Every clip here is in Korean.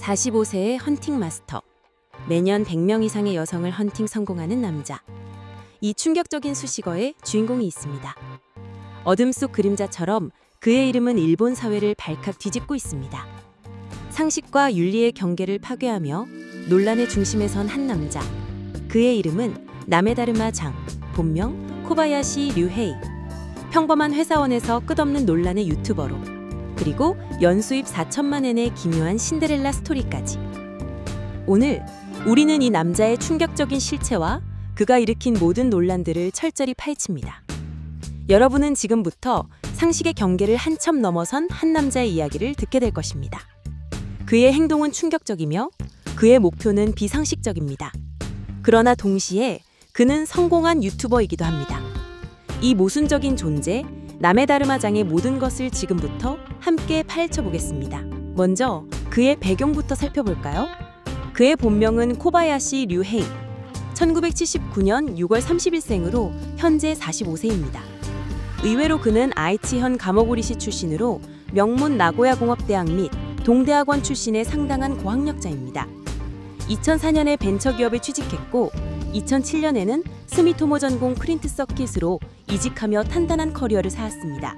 45세의 헌팅 마스터. 매년 100명 이상의 여성을 헌팅 성공하는 남자. 이 충격적인 수식어에 주인공이 있습니다. 어둠 속 그림자처럼 그의 이름은 일본 사회를 발칵 뒤집고 있습니다. 상식과 윤리의 경계를 파괴하며 논란의 중심에 선 한 남자. 그의 이름은 나메다르마 장, 본명 코바야시 류헤이. 평범한 회사원에서 끝없는 논란의 유튜버로, 그리고 연수입 4천만 엔의 기묘한 신데렐라 스토리까지. 오늘 우리는 이 남자의 충격적인 실체와 그가 일으킨 모든 논란들을 철저히 파헤칩니다. 여러분은 지금부터 상식의 경계를 한참 넘어선 한 남자의 이야기를 듣게 될 것입니다. 그의 행동은 충격적이며 그의 목표는 비상식적입니다. 그러나 동시에 그는 성공한 유튜버이기도 합니다. 이 모순적인 존재, 나메다르마 장의 모든 것을 지금부터 함께 파헤쳐 보겠습니다. 먼저 그의 배경부터 살펴볼까요? 그의 본명은 코바야시 류헤이. 1979년 6월 30일생으로 현재 45세입니다. 의외로 그는 아이치현 가모고리시 출신으로 명문 나고야공업대학 및 동대학원 출신의 상당한 고학력자입니다. 2004년에 벤처기업에 취직했고 2007년에는 스미토모 전공 프린트 서킷으로 이직하며 탄탄한 커리어를 쌓았습니다.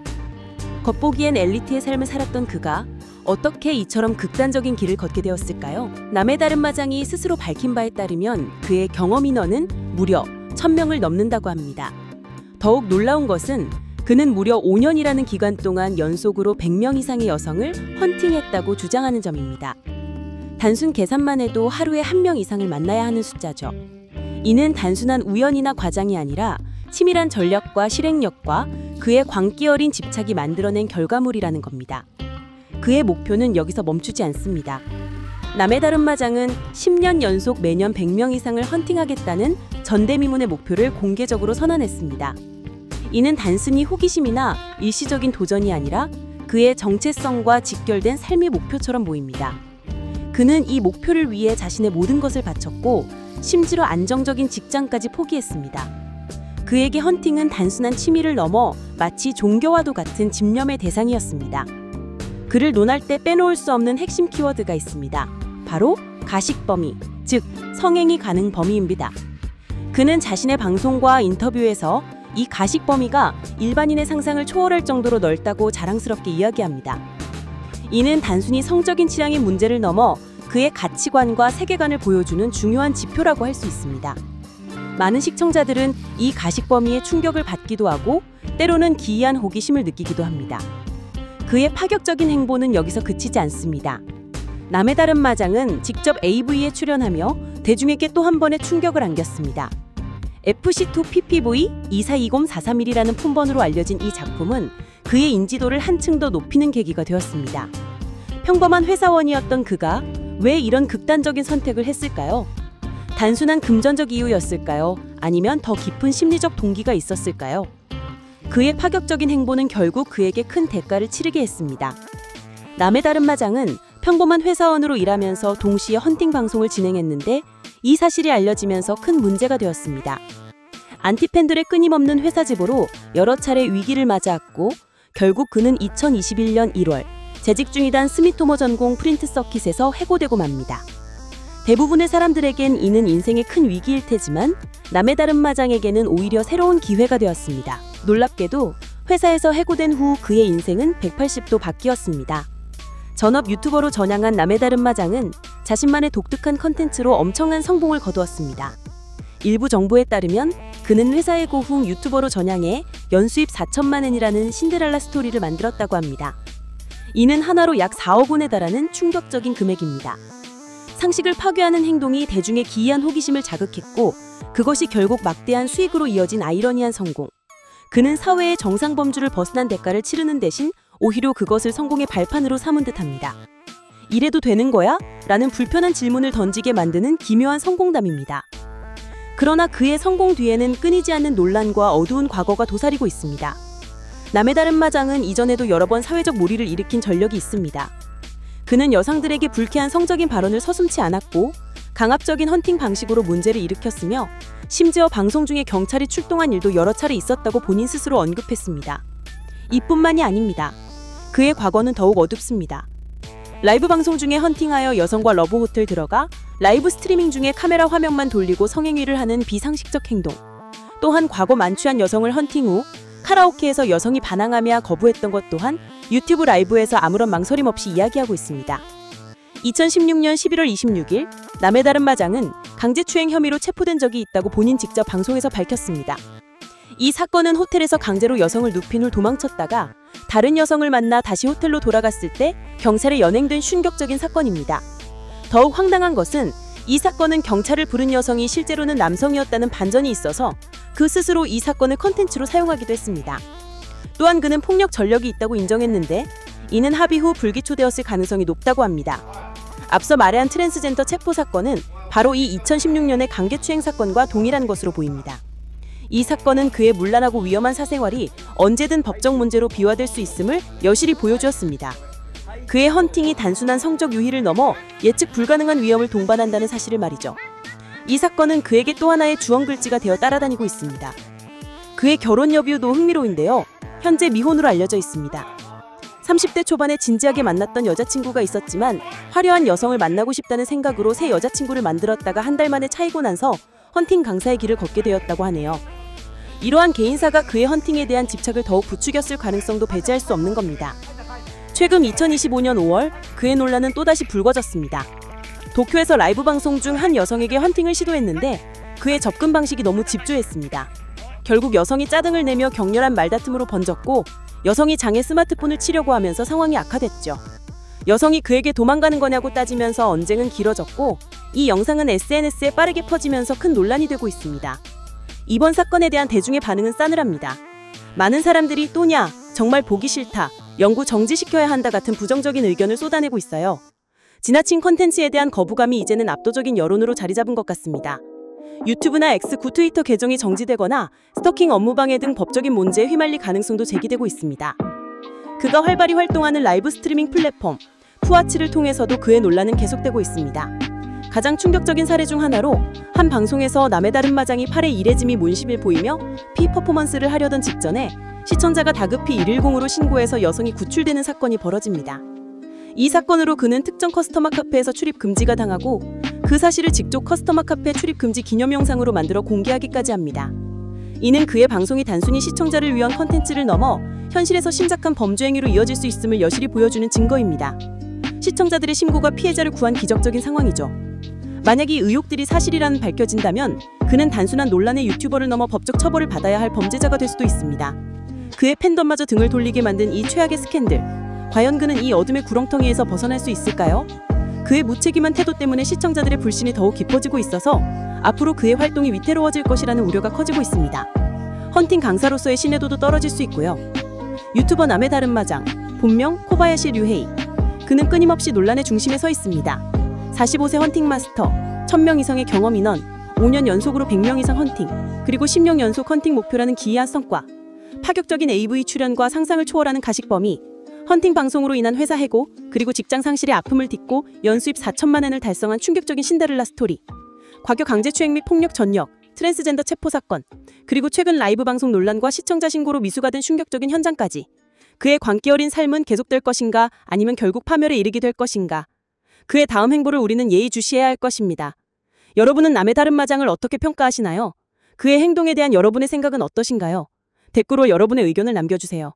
겉보기엔 엘리트의 삶을 살았던 그가 어떻게 이처럼 극단적인 길을 걷게 되었을까요? 나메다르마 장이 스스로 밝힌 바에 따르면 그의 경험 인원은 무려 1000명을 넘는다고 합니다. 더욱 놀라운 것은 그는 무려 5년이라는 기간 동안 연속으로 100명 이상의 여성을 헌팅했다고 주장하는 점입니다. 단순 계산만 해도 하루에 1명 이상을 만나야 하는 숫자죠. 이는 단순한 우연이나 과장이 아니라 치밀한 전략과 실행력과 그의 광기 어린 집착이 만들어낸 결과물이라는 겁니다. 그의 목표는 여기서 멈추지 않습니다. 나메다르마 장은 10년 연속 매년 100명 이상을 헌팅하겠다는 전대미문의 목표를 공개적으로 선언했습니다. 이는 단순히 호기심이나 일시적인 도전이 아니라 그의 정체성과 직결된 삶의 목표처럼 보입니다. 그는 이 목표를 위해 자신의 모든 것을 바쳤고 심지어 안정적인 직장까지 포기했습니다. 그에게 헌팅은 단순한 취미를 넘어 마치 종교와도 같은 집념의 대상이었습니다. 그를 논할 때 빼놓을 수 없는 핵심 키워드가 있습니다. 바로 가식범위, 즉 성행위 가능 범위입니다. 그는 자신의 방송과 인터뷰에서 이 가식범위가 일반인의 상상을 초월할 정도로 넓다고 자랑스럽게 이야기합니다. 이는 단순히 성적인 취향의 문제를 넘어 그의 가치관과 세계관을 보여주는 중요한 지표라고 할 수 있습니다. 많은 시청자들은 이 가식범위에 충격을 받기도 하고 때로는 기이한 호기심을 느끼기도 합니다. 그의 파격적인 행보는 여기서 그치지 않습니다. 나메다르마 장은 직접 AV에 출연하며 대중에게 또 한 번의 충격을 안겼습니다. FC2PPV242043일이라는 품번으로 알려진 이 작품은 그의 인지도를 한층 더 높이는 계기가 되었습니다. 평범한 회사원이었던 그가 왜 이런 극단적인 선택을 했을까요? 단순한 금전적 이유였을까요? 아니면 더 깊은 심리적 동기가 있었을까요? 그의 파격적인 행보는 결국 그에게 큰 대가를 치르게 했습니다. 나메다르마 장은 평범한 회사원으로 일하면서 동시에 헌팅 방송을 진행했는데 이 사실이 알려지면서 큰 문제가 되었습니다. 안티팬들의 끊임없는 회사 제보로 여러 차례 위기를 맞아왔고 결국 그는 2021년 1월 재직 중이던 스미토모 전공 프린트 서킷에서 해고되고 맙니다. 대부분의 사람들에겐 이는 인생의 큰 위기일 테지만 나메다르마 장에게는 오히려 새로운 기회가 되었습니다. 놀랍게도 회사에서 해고된 후 그의 인생은 180도 바뀌었습니다. 전업 유튜버로 전향한 나메다르마 장은 자신만의 독특한 컨텐츠로 엄청난 성공을 거두었습니다. 일부 정보에 따르면 그는 회사 해고 후 유튜버로 전향해 연수입 4천만 엔이라는 신데렐라 스토리를 만들었다고 합니다. 이는 하나로 약 4억 원에 달하는 충격적인 금액입니다. 상식을 파괴하는 행동이 대중의 기이한 호기심을 자극했고 그것이 결국 막대한 수익으로 이어진 아이러니한 성공. 그는 사회의 정상범주를 벗어난 대가를 치르는 대신 오히려 그것을 성공의 발판으로 삼은 듯합니다. 이래도 되는 거야? 라는 불편한 질문을 던지게 만드는 기묘한 성공담입니다. 그러나 그의 성공 뒤에는 끊이지 않는 논란과 어두운 과거가 도사리고 있습니다. 나메다르마 장은 이전에도 여러 번 사회적 몰이를 일으킨 전력이 있습니다. 그는 여성들에게 불쾌한 성적인 발언을 서슴지 않았고 강압적인 헌팅 방식으로 문제를 일으켰으며 심지어 방송 중에 경찰이 출동한 일도 여러 차례 있었다고 본인 스스로 언급했습니다. 이뿐만이 아닙니다. 그의 과거는 더욱 어둡습니다. 라이브 방송 중에 헌팅하여 여성과 러브 호텔 들어가 라이브 스트리밍 중에 카메라 화면만 돌리고 성행위를 하는 비상식적 행동. 또한 과거 만취한 여성을 헌팅 후 카라오케에서 여성이 반항하며 거부했던 것 또한 유튜브 라이브에서 아무런 망설임 없이 이야기하고 있습니다. 2016년 11월 26일 남의 다른 마장은 강제추행 혐의로 체포된 적이 있다고 본인 직접 방송에서 밝혔습니다. 이 사건은 호텔에서 강제로 여성을 눕힌 후 도망쳤다가 다른 여성을 만나 다시 호텔로 돌아갔을 때 경찰에 연행된 충격적인 사건입니다. 더욱 황당한 것은 이 사건은 경찰을 부른 여성이 실제로는 남성이었다는 반전이 있어서 그 스스로 이 사건을 컨텐츠로 사용하기도 했습니다. 또한 그는 폭력 전력이 있다고 인정했는데 이는 합의 후 불기초되었을 가능성이 높다고 합니다. 앞서 말한 트랜스젠더 체포 사건은 바로 이 2016년의 강제추행 사건과 동일한 것으로 보입니다. 이 사건은 그의 문란하고 위험한 사생활이 언제든 법적 문제로 비화될 수 있음을 여실히 보여주었습니다. 그의 헌팅이 단순한 성적 유희를 넘어 예측 불가능한 위험을 동반한다는 사실을 말이죠. 이 사건은 그에게 또 하나의 주원글지가 되어 따라다니고 있습니다. 그의 결혼 여부도 흥미로운데요. 현재 미혼으로 알려져 있습니다. 30대 초반에 진지하게 만났던 여자친구가 있었지만 화려한 여성을 만나고 싶다는 생각으로 새 여자친구를 만들었다가 한 달 만에 차이고 나서 헌팅 강사의 길을 걷게 되었다고 하네요. 이러한 개인사가 그의 헌팅에 대한 집착을 더욱 부추겼을 가능성도 배제할 수 없는 겁니다. 최근 2025년 5월 그의 논란은 또다시 불거졌습니다. 도쿄에서 라이브 방송 중 한 여성에게 헌팅을 시도했는데 그의 접근 방식이 너무 집주했습니다. 결국 여성이 짜증을 내며 격렬한 말다툼으로 번졌고 여성이 장애 스마트폰을 치려고 하면서 상황이 악화됐죠. 여성이 그에게 도망가는 거냐고 따지면서 언쟁은 길어졌고 이 영상은 SNS에 빠르게 퍼지면서 큰 논란이 되고 있습니다. 이번 사건에 대한 대중의 반응은 싸늘합니다. 많은 사람들이 또냐, 정말 보기 싫다, 영구 정지시켜야 한다 같은 부정적인 의견을 쏟아내고 있어요. 지나친 컨텐츠에 대한 거부감이 이제는 압도적인 여론으로 자리 잡은 것 같습니다. 유튜브나 X, 구 트위터 계정이 정지되거나 스토킹 업무방해 등 법적인 문제에 휘말릴 가능성도 제기되고 있습니다. 그가 활발히 활동하는 라이브 스트리밍 플랫폼 푸아치를 통해서도 그의 논란은 계속되고 있습니다. 가장 충격적인 사례 중 하나로 한 방송에서 남의 다른 마장이 팔에 이레짐이 문심을 보이며 피퍼포먼스를 하려던 직전에 시청자가 다급히 110으로 신고해서 여성이 구출되는 사건이 벌어집니다. 이 사건으로 그는 특정 커스터마 카페에서 출입 금지가 당하고 그 사실을 직접 커스터마 카페 출입 금지 기념 영상으로 만들어 공개하기까지 합니다. 이는 그의 방송이 단순히 시청자를 위한 컨텐츠를 넘어 현실에서 심각한 범죄 행위로 이어질 수 있음을 여실히 보여주는 증거입니다. 시청자들의 신고가 피해자를 구한 기적적인 상황이죠. 만약 이 의혹들이 사실이라는 밝혀진다면 그는 단순한 논란의 유튜버를 넘어 법적 처벌을 받아야 할 범죄자가 될 수도 있습니다. 그의 팬덤마저 등을 돌리게 만든 이 최악의 스캔들, 과연 그는 이 어둠의 구렁텅이에서 벗어날 수 있을까요? 그의 무책임한 태도 때문에 시청자들의 불신이 더욱 깊어지고 있어서 앞으로 그의 활동이 위태로워질 것이라는 우려가 커지고 있습니다. 헌팅 강사로서의 신뢰도도 떨어질 수 있고요. 유튜버 남의 다른 마장, 본명 코바야시 류헤이. 그는 끊임없이 논란의 중심에 서 있습니다. 45세 헌팅 마스터, 1000명 이상의 경험 인원, 5년 연속으로 100명 이상 헌팅, 그리고 10년 연속 헌팅 목표라는 기이한 성과, 파격적인 AV 출연과 상상을 초월하는 가식 범위, 헌팅 방송으로 인한 회사 해고, 그리고 직장 상실의 아픔을 딛고 연수입 4천만 엔을 달성한 충격적인 신데렐라 스토리, 과거 강제추행 및 폭력 전역, 트랜스젠더 체포 사건, 그리고 최근 라이브 방송 논란과 시청자 신고로 미수가 된 충격적인 현장까지. 그의 광기 어린 삶은 계속될 것인가, 아니면 결국 파멸에 이르게 될 것인가. 그의 다음 행보를 우리는 예의주시해야 할 것입니다. 여러분은 남의 다른 마장을 어떻게 평가하시나요? 그의 행동에 대한 여러분의 생각은 어떠신가요? 댓글로 여러분의 의견을 남겨주세요.